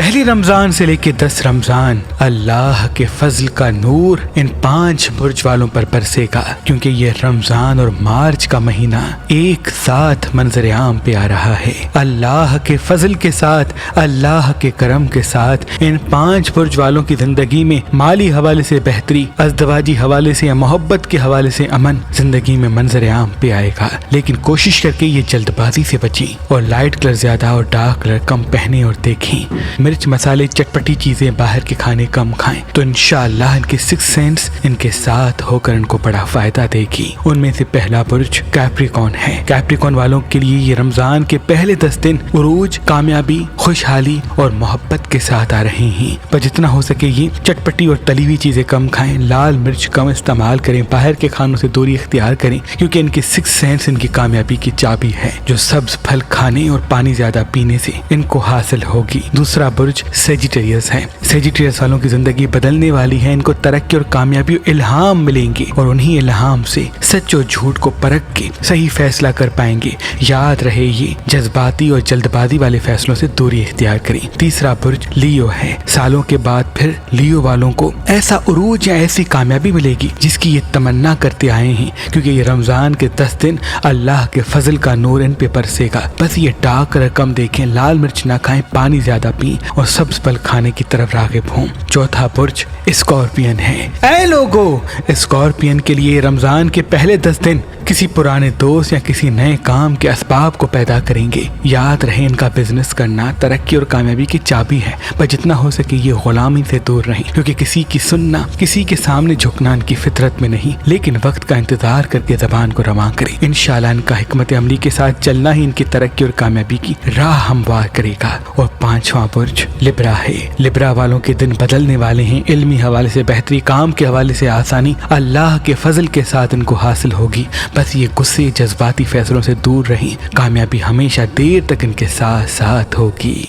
پہلی رمضان سے لے کے 10 رمضان اللہ کے فضل کا نور ان 5 برج والوں پر برسے گا، کیونکہ یہ رمضان اور مارچ کا مہینہ ایک ساتھ منظر عام پہ آ رہا ہے۔ اللہ کے فضل کے ساتھ، اللہ کے کرم کے ساتھ ان 5 برج والوں کی زندگی میں مالی حوالے سے بہتری، ازدواجی حوالے سے یا محبت کے حوالے سے امن زندگی میں منظر عام پہ آئے گا، لیکن کوشش کر کے یہ جلد بازی سے بچیں اور لائٹ کلر زیادہ اور ڈارک کلر کم پہنے اور دیکھیں۔ مرچ مسالے چٹپٹی چیزیں باہر کے کھانے کم کھائیں تو انشاءاللہ ان کے 6 سینس ان کے ساتھ ہو کر ان کو بڑا فائدہ دے گی۔ ان میں سے پہلا برج کیپریکون ہے۔ کیپریکون والوں کے لیے یہ رمضان کے پہلے 10 دن عروج، کامیابی، خوشحالی اور محبت کے ساتھ آ رہے ہیں، پر جتنا ہو سکے یہ چٹپٹی اور تلی ہوئی چیزیں کم کھائیں، لال مرچ کم استعمال کریں، باہر کے کھانوں سے دوری اختیار کریں، کیونکہ ان کے 6 سینس ان کی کامیابی کی چابی ہے، جو سبز پھل کھانے اور پانی زیادہ پینے سے ان کو حاصل ہوگی۔ دوسرا برج سیجیٹیریس ہے۔ سیجیٹیریس والوں کی زندگی بدلنے والی ہے، ان کو ترقی اور کامیابی اور الہام ملیں گے اور انہی الہام سے سچ اور جھوٹ کو پرکھ کے صحیح فیصلہ کر پائیں گے۔ یاد رہے یہ جذباتی اور جلد بازی والے فیصلوں سے دوری اختیار کریں۔ تیسرا برج لیو ہے۔ سالوں کے بعد پھر لیو والوں کو ایسا عروج یا ایسی کامیابی ملے گی جس کی یہ تمنا کرتے آئے ہیں، کیونکہ یہ رمضان کے 10 دن اللہ کے فضل کا نور ان پہ برسے گا۔ بس یہ ڈارک کلر کم دیکھیں، لال مرچ نہ کھائیں، پانی زیادہ پئیں اور سبز پھل کھانے کی طرف راغب ہوں۔ چوتھا برج اسکارپین ہے۔ اے لوگو، اسکارپین کے لیے رمضان کے پہلے 10 دن کسی پرانے دوست یا کسی نئے کام کے اسباب کو پیدا کریں گے۔ یاد رہے ان کا بزنس کرنا ترقی اور کامیابی کی چابی ہے، پر جتنا ہو سکے یہ غلامی سے دور رہیں، کیونکہ کسی کی سننا، کسی کے سامنے جھکنا ان کی فطرت میں نہیں، لیکن وقت کا انتظار کر کے زبان کو رواں کریں۔ انشاءاللہ ان کا حکمت عملی کے ساتھ چلنا ہی ان کی ترقی اور کامیابی کی راہ ہموار کرے گا۔ اور 5واں برج لبرا ہے۔ لبرا والوں کے دن بدلنے والے ہیں، علمی حوالے سے بہتری، کام کے حوالے سے آسانی اللہ کے فضل کے ساتھ ان کو حاصل ہوگی۔ بس یہ غصے، جذباتی فیصلوں سے دور رہیں، کامیابی ہمیشہ دیر تک ان کے ساتھ ہوگی۔